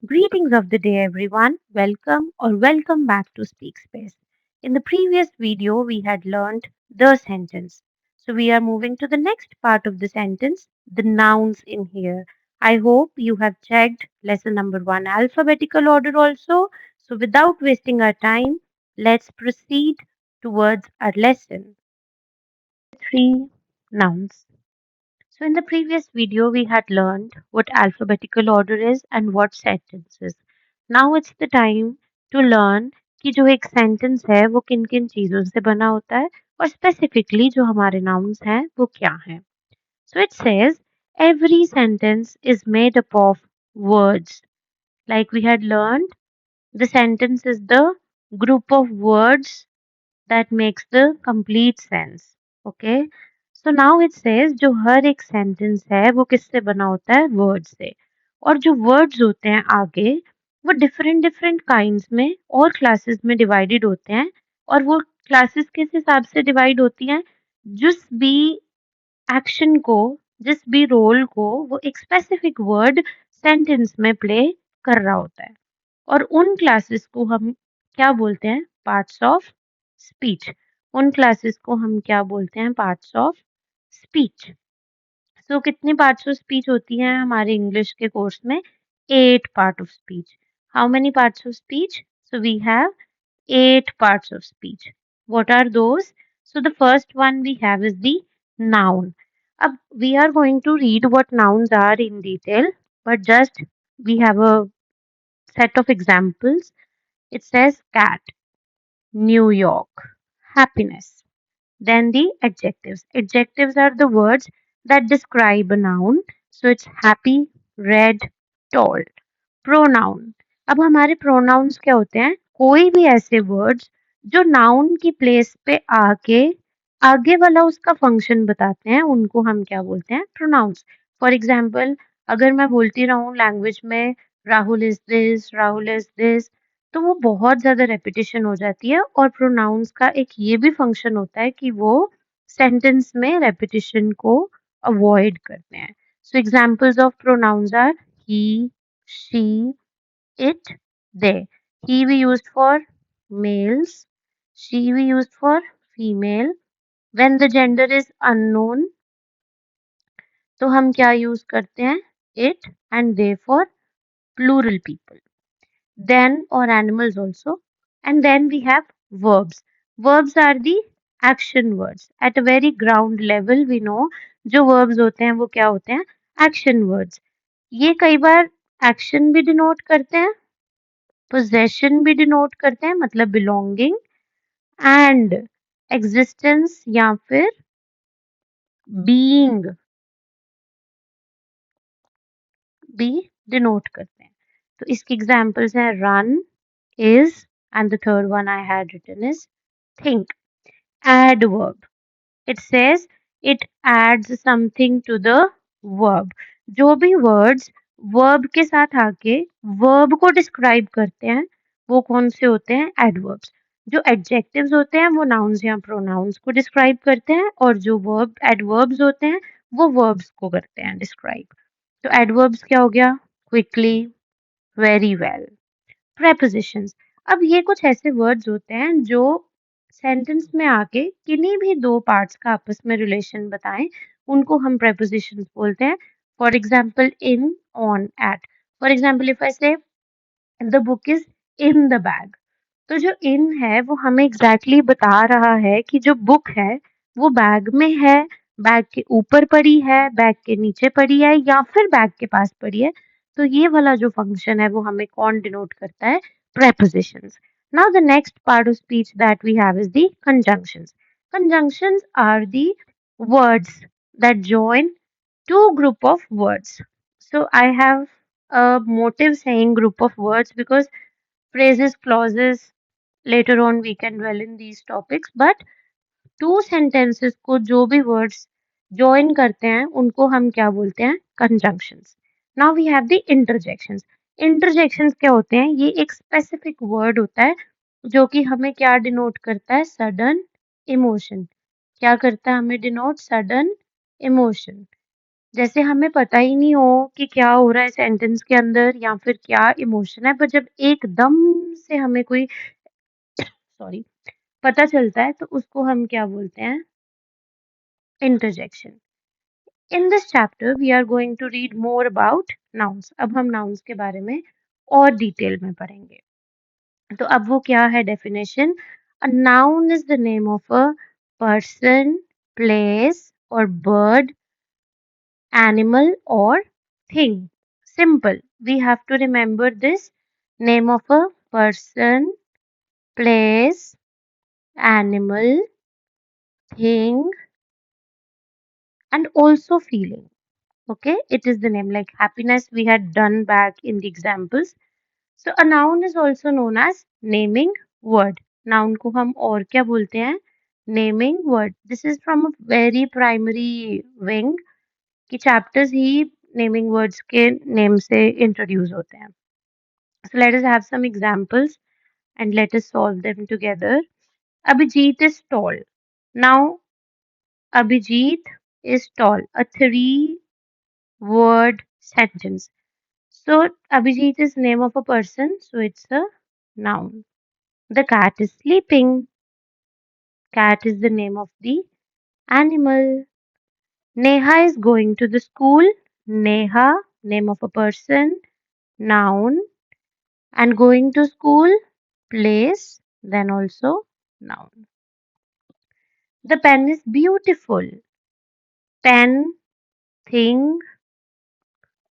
Greetings of the day, everyone. Welcome back to Speak Space. In the previous video, we had learned the sentence. So, we are moving to the next part of the sentence, the nouns in here. I hope you have checked lesson number one alphabetical order also. So, without wasting our time, let's proceed towards our lesson. Three nouns. So, in the previous video, we had learned what alphabetical order is and what sentences. Now it's the time to learn कि जो एक sentence है वो किन किन चीजों से बना होता है और स्पेसिफिकली जो हमारे नाउन्स हैं वो क्या हैं. So it says every sentence is made up of words. Like we had learned, the sentence is the group of words that makes the complete sense. Okay. So now it says जो हर एक sentence है वो किससे बना होता है word से और जो वर्ड्स होते हैं आगे वो डिफरेंट डिफरेंट काइंड्स में और क्लासेस में डिवाइडेड होते हैं और वो क्लासेस किस हिसाब से डिवाइड होती हैं जिस भी एक्शन को जिस भी रोल को वो एक स्पेसिफिक वर्ड सेंटेंस में प्ले कर रहा होता है और उन क्लासेस को हम क्या बोलते हैं पार्ट्स ऑफ स्पीच. उन क्लासेस को हम क्या बोलते हैं पार्ट्स ऑफ स्पीच. सो कितनी पार्ट्स ऑफ स्पीच होती हैं हमारे इंग्लिश के कोर्स में 8 part of speech. How many parts of speech? So we have 8 parts of speech. What are those? So the first one we have is the noun. Ab we are going to read what nouns are in detail, but just we have a set of examples. It says cat, New York, happiness. Then the adjectives. Adjectives are the words that describe a noun. So it's happy, red, tall. Pronoun. अब हमारे pronounce क्या होते हैं कोई भी ऐसे words जो noun की प्लेस पे आके आगे वाला उसका फंक्शन बताते हैं उनको हम क्या बोलते हैं प्रोनाउंस. फॉर एग्जाम्पल अगर मैं बोलती रहूं लैंग्वेज में राहुल इज दिस तो वो बहुत ज्यादा रेपिटेशन हो जाती है और प्रोनाउंस का एक ये भी फंक्शन होता है कि वो सेंटेंस में रेपिटेशन को अवॉइड करते हैं. So examples of pronouns are he, she, it, they. He we used for males, she we used for female. When the gender is unknown, तो हम क्या यूज करते हैं it and they for plural people. Then or animals also. And then we have verbs. Verbs are the action words. At a very ground level we know जो verbs होते हैं वो क्या होते हैं action words. ये कई बार एक्शन भी डिनोट करते हैं पोजेशन भी डिनोट करते हैं मतलब बिलोंगिंग एंड एग्जिस्टेंस या फिर बीइंग भी डिनोट करते हैं. तो इसकी एग्जांपल्स हैं run, is and the third one I had written is think. Adverb. It says it adds something to the verb. जो भी words verb के साथ आके verb को describe करते हैं वो कौन से होते हैं adverbs. जो adjectives होते हैं वो nouns या pronouns को describe करते हैं और जो verb adverbs होते हैं वो verbs को करते हैं describe. तो adverbs क्या हो गया quickly, very well. Prepositions. अब ये कुछ ऐसे वर्ड्स होते हैं जो सेंटेंस में आके किन्हीं भी दो पार्ट्स का आपस में रिलेशन बताएं उनको हम prepositions बोलते हैं. For example in, on, at. For example if I say the book is in the bag तो जो इन है वो हमें एग्जैक्टली बता रहा है कि जो बुक है वो बैग में है, बैग के ऊपर पड़ी है, बैग के नीचे पड़ी है या फिर बैग के पास पड़ी है. तो ये वाला जो फंक्शन है वो हमें कौन डिनोट करता है prepositions. Now the next part of speech that we have is the conjunctions. Conjunctions are the words that join two group of words. So I have a motive saying group of words because phrases, clauses, later on we can dwell in these topics. But two sentences को जो भी words join करते हैं उनको हम क्या बोलते हैं conjunctions. Now we have the interjections. Interjections क्या होते हैं ये एक specific word होता है जो कि हमें क्या डिनोट करता है sudden emotion. क्या करता है हमें डिनोट sudden emotion. जैसे हमें पता ही नहीं हो कि क्या हो रहा है सेंटेंस के अंदर या फिर क्या इमोशन है, पर जब एकदम से हमें कोई सॉरी पता चलता है तो उसको हम क्या बोलते हैं? Interjection. In this chapter, we are going to read more about nouns. अब हम nouns के बारे में और डिटेल में पढ़ेंगे। तो अब वो क्या है definition? A noun is the name of a person, place or bird, animal or thing. Simple. We have to remember this name of a person, place, animal, thing, and also feeling. Okay, it is the name like happiness we had done back in the examples. So a noun is also known as naming word. Noun को हम और क्या बोलते हैं? Naming word. This is from a very primary wing कि chapters ही naming words के name से introduce होते हैं. So let us have some examples and let us solve them together. Abhijit is tall. Now Abhijit is tall. A three-word sentence. So Abhijit is name of a person, so it's a noun. The cat is sleeping. Cat is the name of the animal. Neha is going to the school. Neha, name of a person, noun. And going to school, place, then also noun. The pen is beautiful. Pen, thing,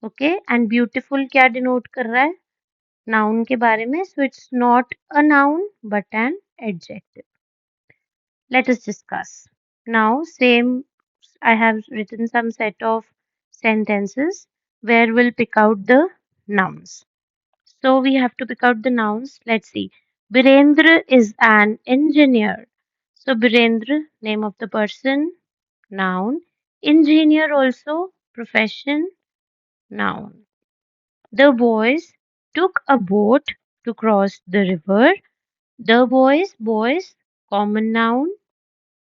okay. And beautiful क्या denote कर रहा है? Noun के बारे में. So it's not a noun but an adjective. Let us discuss. Now, same, I have written some set of sentences where we'll pick out the nouns. So we have to pick out the nouns. Let's see. Birendra is an engineer. So Birendra, name of the person, noun. Engineer also, profession, noun. The boys took a boat to cross the river. The boys, common noun.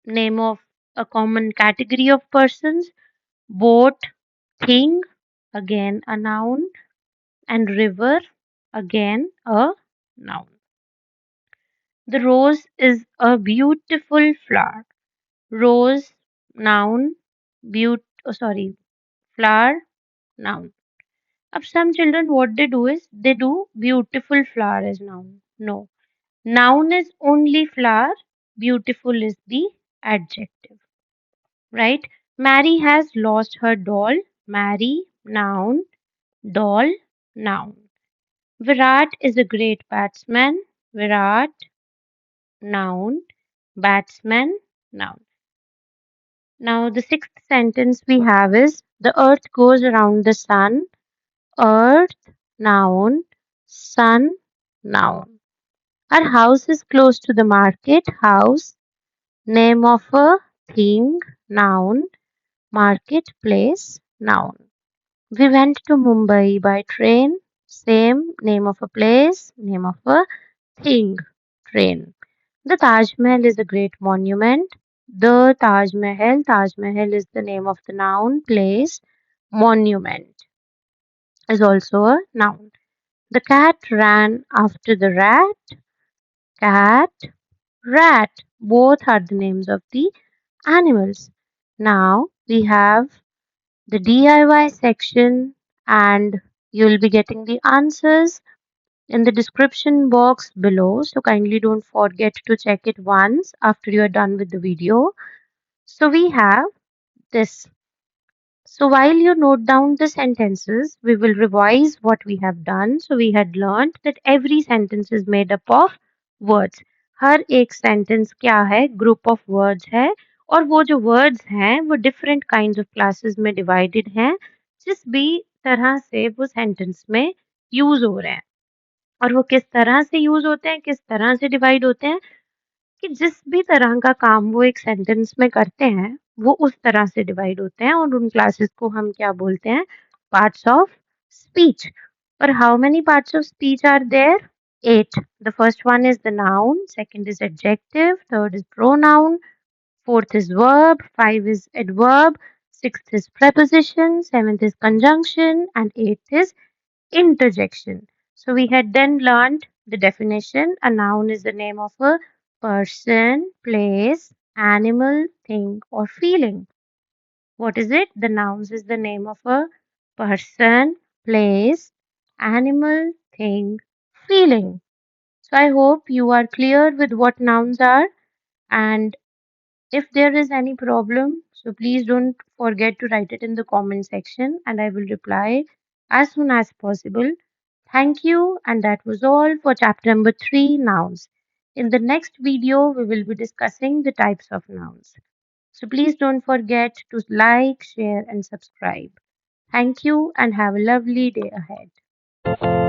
Name of a common category of persons, boat, thing, again a noun, and river, again a noun. The rose is a beautiful flower. Rose, noun, flower, noun. Of some children, what they do is they do beautiful flower as noun. No, noun is only flower, beautiful is the adjective. Right? Mary has lost her doll. Mary, noun. Doll, noun. Virat is a great batsman. Virat, noun. Batsman, noun. Now, the sixth sentence we have is the earth goes around the sun. Earth, noun. Sun, noun. Our house is close to the market. House, name of a thing, noun. Marketplace, noun. We went to Mumbai by train. Same name of a place, name of a thing, train. The Taj Mahal is a great monument. The Taj Mahal is the name of the noun, place, monument is also a noun. The cat ran after the rat. Cat, rat, both are the names of the animals. Now we have the DIY section and you'll be getting the answers in the description box below. So kindly don't forget to check it once after you're done with the video. So we have this. So while you note down the sentences, we will revise what we have done. So we had learned that every sentence is made up of words. हर एक sentence क्या है? Group of words है और वो जो words हैं वो different kinds of classes में divided हैं जिस भी तरह से वो sentence में use हो रहे हैं और वो किस तरह से यूज होते हैं, किस तरह से डिवाइड होते हैं कि जिस भी तरह का काम वो एक सेंटेंस में करते हैं, वो उस तरह से डिवाइड होते हैं और उन क्लासेस को हम क्या बोलते हैं? Parts of speech. और how many parts of speech are there? 8. The first one is the noun, second is adjective, third is pronoun, fourth is verb, five is adverb, sixth is preposition, seventh is conjunction, and eighth is interjection. So we had then learned the definition. A noun is the name of a person, place, animal, thing, or feeling. What is it? The nouns is the name of a person, place, animal, thing, feeling. So I hope you are clear with what nouns are, and if there is any problem, so please don't forget to write it in the comment section and I will reply as soon as possible. Thank you, and that was all for chapter number 3, nouns. In the next video, we will be discussing the types of nouns. So please don't forget to like, share, and subscribe. Thank you, and have a lovely day ahead.